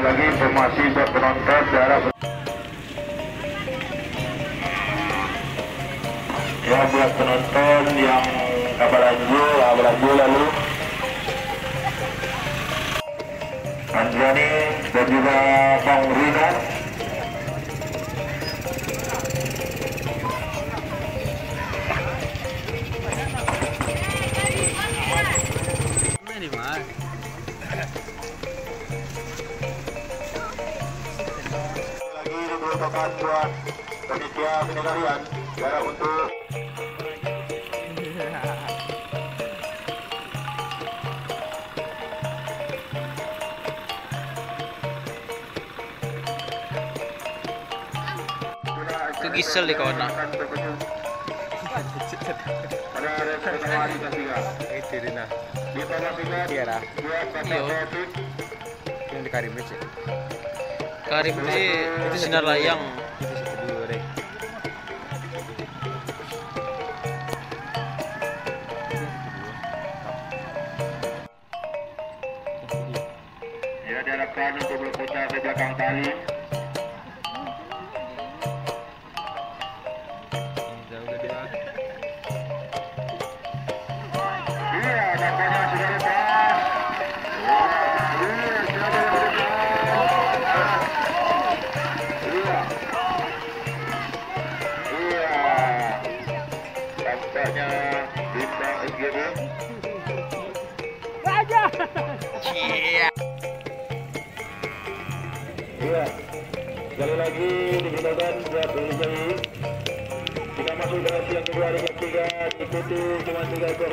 Lagi informasi buat penonton jarak ya, buat penonton yang Abalanjo lalu Anjani dan juga Bang Rina. Merupakan buat panitia penilaian jarak untuk kegisel di kawan nak. Itu Rina. Iya dah. Yo, Yang di Karim sih. Karim itu sinar layang. Itu sih kedua deh. ya diharapkan untuk berputar ke belakang tali. Iya, nampaknya sudah lepas. Tampaknya bintang SGB. Iya. Iya, sekali lagi digunakan buat Rizali. Kita masuk generasi yang kedua dengan 3 diikuti cuma 3 ekor.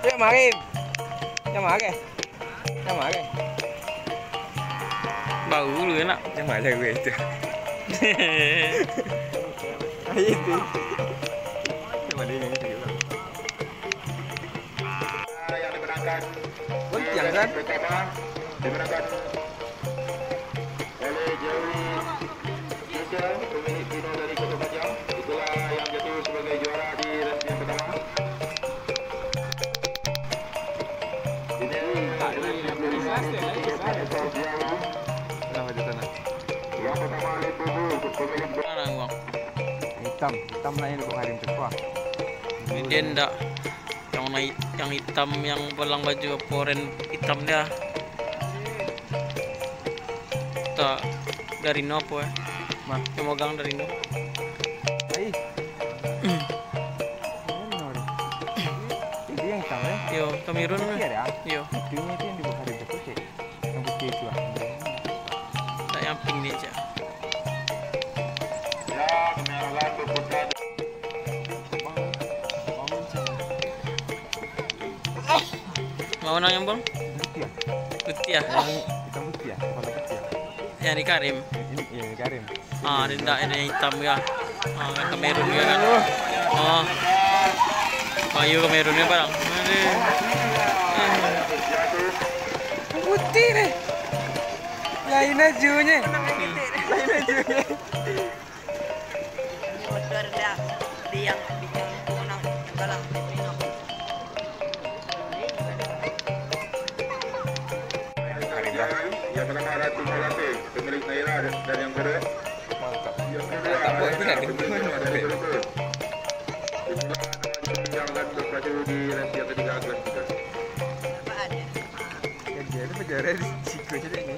Yang mari. Yang mari. Yang mari. Bau lu enak. Yang mana gue itu? Itu. Yang mana ini itu? Yang dimenangkan Yang kan? pertama dimenangkan oleh Jerry Michel, pemilik Pino dari Kota Pajang. Itulah yang jatuh sebagai juara di race yang pertama. Ini Kenapa di sana? yang pertama Lipubu, pemilik Mana bang? Hitam lah yang di Karim Cekwa. Dia ndak yang hitam yang belang baju oren hitam dia. Tak dari no apa ya? Mah, Yang megang dari no. ai. Ini yang hitam ya? Yo, Kamerun Iya mah. dah. Yo, Ini itu yang di Karim Cekwa sih. Yang putih itu ah. tak yang pink ni aja. ya kemerahlan berputar. Mau nang yang bang? Putih ya? Putih ya. Hitam putih ya? Kepala putih ya? Yang di Karim. Ini iya Karim. Ah, dia ndak ada yang hitam ya. Ah, kan Kamerun ya kan. Oh. Ayo Kamerun ya barang. Putih deh. Lain ajunya. Lain ajunya. Motor dah di yang menang yang kalah. Yang pertama Ratu Malate, pemilik Naira, dan yang kedua Mantap. yang kedua Mantap, boleh tidak pemilik di mana? dari Liverpool. Yang akan berpacu di race yang ketiga kelas 3. Apa ada? Dia itu penjara di Ciko saja ini.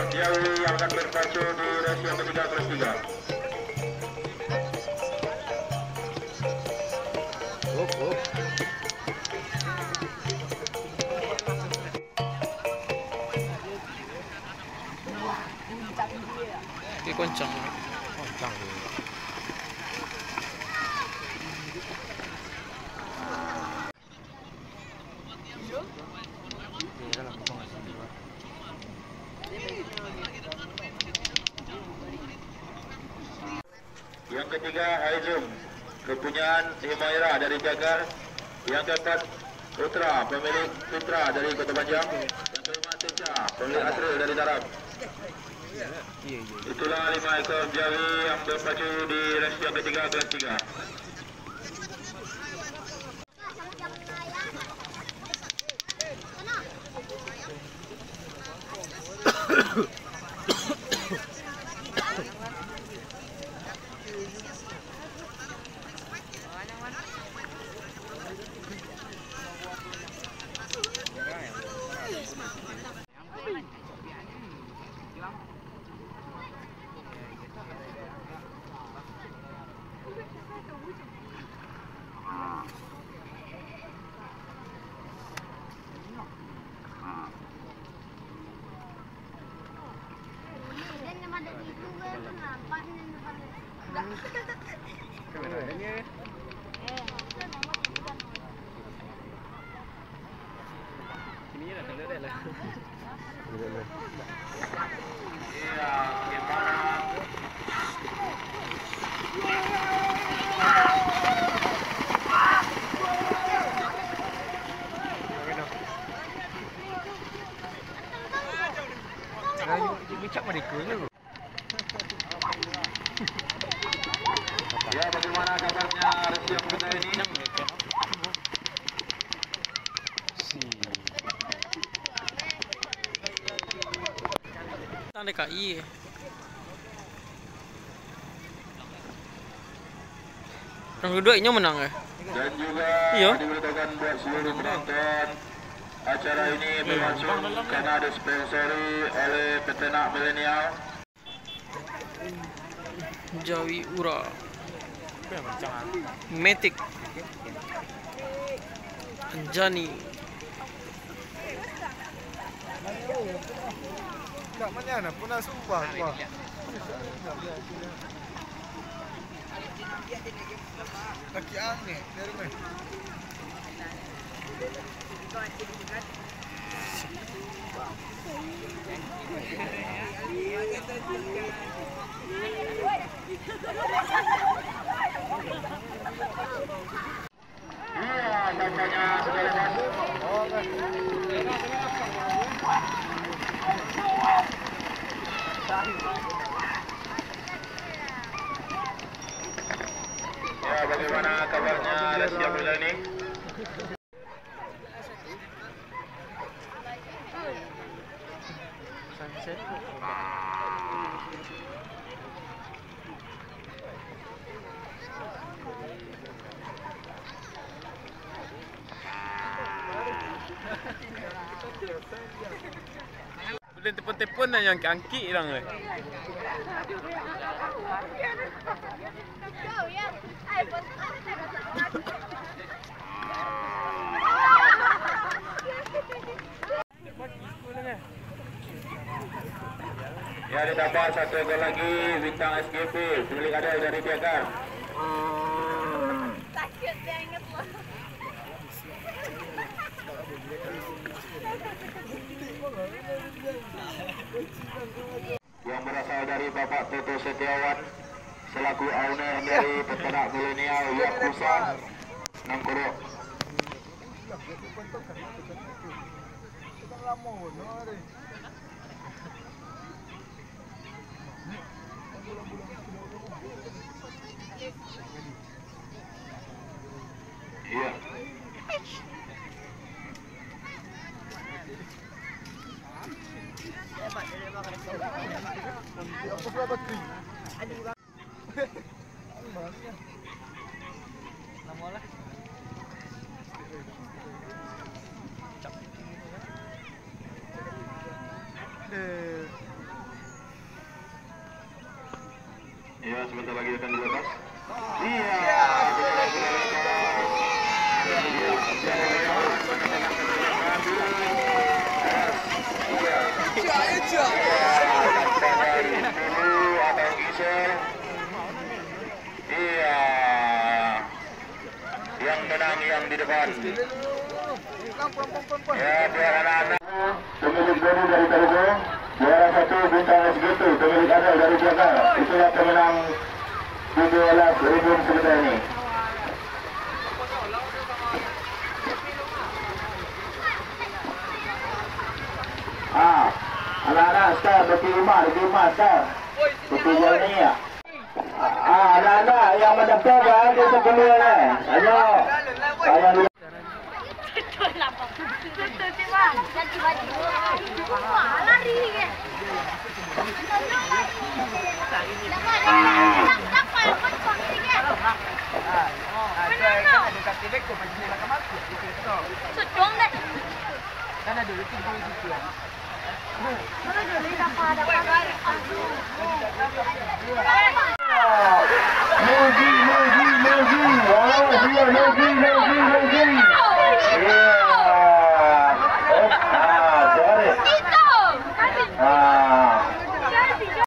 Kiawi yang akan berpacu di race yang ketiga kelas 3. Dia koncang. Kocang. Yang ketiga Aizum, kepunyaan Himaira dari Jagar. Yang keempat Putra, pemilik Putra dari Kota Panjang. Yang kelima Teca, pemilik Asril dari Darab. Itulah 5 ekor jawi yang berpacu di race yang ketiga kelas 3. Ya, bagaimana kabarnya race yang kedua ini? Tang DKI. Yang kedua ini menang ya. Dan juga Iya. diberitakan buat seluruh penonton, acara ini berlangsung karena disponsori oleh peternak milenial. Jawi Ura. Matic. Anjani. Enggak mana pernah sumpah gua. Kaki aneh dari mana? Iya, tampaknya sudah lepas. Ya, bagaimana kabarnya race yang kedua ini? Boleh telepon-telepon lah yang angki lang eh. Ya, ditambah satu gol lagi bintang SGP pemilik Adel dari Jagar. Sakit dia inget loh. Yang berasal dari Bapak Toto Setiawan selaku owner dari peternak milenial Yakuza Nangkoro. Iya. Iya, sebentar lagi akan dilepas. Iya. Iya. Yang menang yang di depan. Ya, biar anak-anak. Pemilik Beni dari Telugu. Juara 1 bintang SGP, pemilik Adel dari Jakarta. Itulah pemenang 17,000 sebentar ini. Anak-anak start bagi rumah start. Bagi jalan ni ya. Anak-anak yang mendaftar berada sebelum ni. Ayo. Ayo. Betul lah, Bang. Betul sih, Bang. Ganti baju. Wah, lari ke. Sedong deh. Kan ada itu gitu ya. Mana dulu dapat.